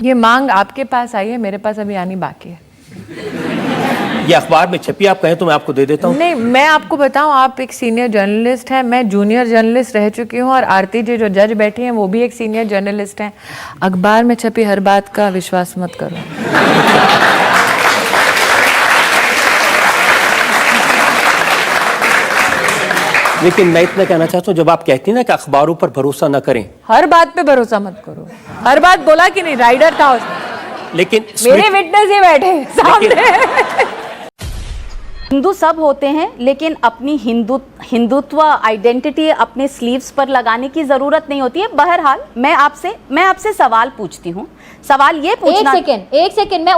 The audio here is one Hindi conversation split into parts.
ये मांग आपके पास आई है, मेरे पास अभी आनी बाकी है। ये अखबार में छपी, आप कहें तो मैं आपको दे देता हूँ। नहीं, मैं आपको बताऊं, आप एक सीनियर जर्नलिस्ट हैं, मैं जूनियर जर्नलिस्ट रह चुकी हूं, और आरती जी जो जज बैठी हैं वो भी एक सीनियर जर्नलिस्ट हैं। अखबार में छपी हर बात का विश्वास मत करो। लेकिन मैं इतना कहना चाहता हूँ, जब आप कहती हैं ना कि अखबारों पर भरोसा न करें, हर बात पे भरोसा मत करो। हर बात बोला कि नहीं, राइडर था उसमें, लेकिन मेरे विटनेस ही बैठे सामने। हिंदू सब होते हैं, लेकिन अपनी हिंदुत्व आइडेंटिटी अपने स्लीव्स पर लगाने की जरूरत नहीं होती है। बहरहाल मैं आपसे सवाल पूछती हूँ। सवाल ये पूछना, एक सेकंड, मैं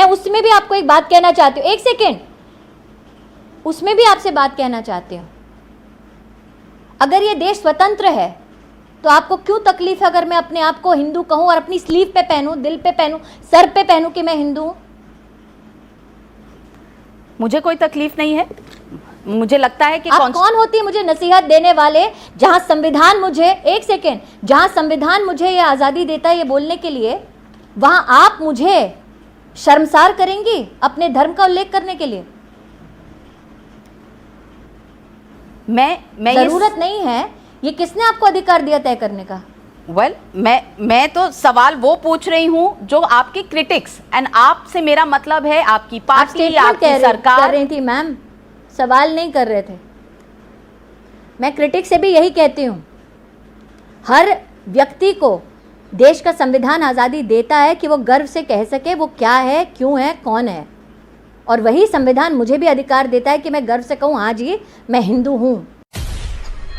उसमें भी आपको एक बात कहना चाहती हूँ। एक सेकंड, उसमें भी आपसे बात कहना चाहती हूँ। अगर ये देश स्वतंत्र है तो आपको क्यों तकलीफ है अगर मैं अपने आप को हिंदू कहूं और अपनी स्लीव पे पहनूं, दिल पे पहनूं, सर पे पहनूं कि मैं हिंदू हूं? मुझे कोई तकलीफ नहीं है। मुझे लगता है कि आप कौन होती है मुझे नसीहत देने वाले, जहां संविधान मुझे, एक सेकेंड, जहां संविधान मुझे ये आजादी देता है ये बोलने के लिए, वहां आप मुझे शर्मसार करेंगी अपने धर्म का उल्लेख करने के लिए? मैं जरूरत नहीं है। ये किसने आपको अधिकार दिया तय करने का? मैं तो सवाल वो पूछ रही हूँ जो आपके क्रिटिक्स, एंड आपसे मेरा मतलब है आपकी पार्टी, आपकी सरकार कर रही थी। मैम, सवाल नहीं कर रहे थे। मैं क्रिटिक्स से भी यही कहती हूँ, हर व्यक्ति को देश का संविधान आज़ादी देता है कि वो गर्व से कह सके वो क्या है, क्यों है, कौन है, और वही संविधान मुझे भी अधिकार देता है कि मैं गर्व से कहूँ हाँ जी मैं हिंदू हूँ।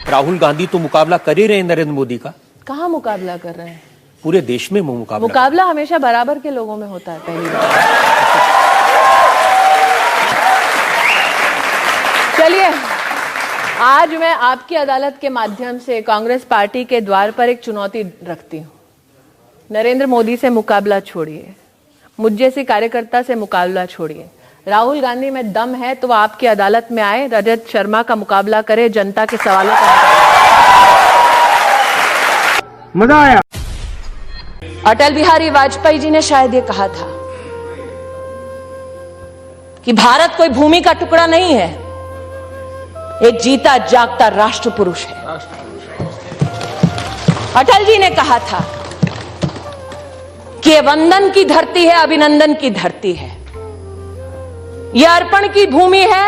राहुल गांधी तो मुकाबला कर ही रहे हैं नरेंद्र मोदी का। कहाँ मुकाबला कर रहे हैं? पूरे देश में मुकाबला हमेशा बराबर के लोगों में होता है। पहली बार चलिए, आज मैं आपकी अदालत के माध्यम से कांग्रेस पार्टी के द्वार पर एक चुनौती रखती हूँ। नरेंद्र मोदी से मुकाबला छोड़िए, मुझ जैसे कार्यकर्ता से मुकाबला छोड़िए। राहुल गांधी में दम है तो वो आपकी अदालत में आए, रजत शर्मा का मुकाबला करे, जनता के सवालों का। मजा आया। अटल बिहारी वाजपेयी जी ने शायद ये कहा था कि भारत कोई भूमि का टुकड़ा नहीं है, एक जीता जागता राष्ट्र पुरुष है। अटल जी ने कहा था कि ये वंदन की धरती है, अभिनंदन की धरती है, ये अर्पण की भूमि है,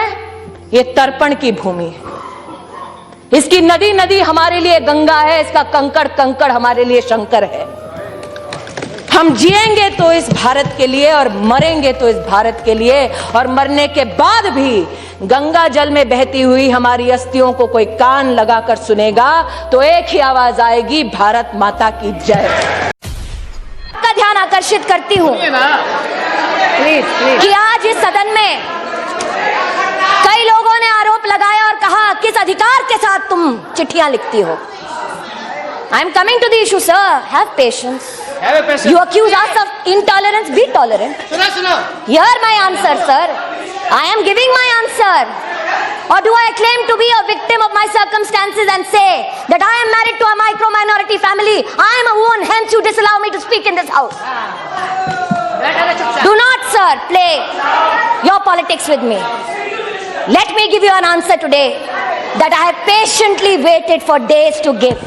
ये तर्पण की भूमि है। इसकी नदी नदी हमारे लिए गंगा है, इसका कंकड़ कंकड़ हमारे लिए शंकर है। हम जिएंगे तो इस भारत के लिए और मरेंगे तो इस भारत के लिए, और मरने के बाद भी गंगा जल में बहती हुई हमारी अस्थियों को कोई कान लगाकर सुनेगा तो एक ही आवाज आएगी, भारत माता की जय। का ध्यान आकर्षित करती हूँ कि आज इस सदन में कई लोगों ने आरोप लगाया और कहा किस अधिकार के साथ तुम चिट्ठियां लिखती हो। I am coming to the issue, sir. Have patience. You accuse us of intolerance. Be tolerant. Hear my answer, sir. I am giving my answer. Or do I claim to be a victim of my circumstances and say that I am married to a micro-minority family? I am a woman, hence you disallow me to speak in this house. Do not, sir, play your politics with me. Let me give you an answer today that I have patiently waited for days to give.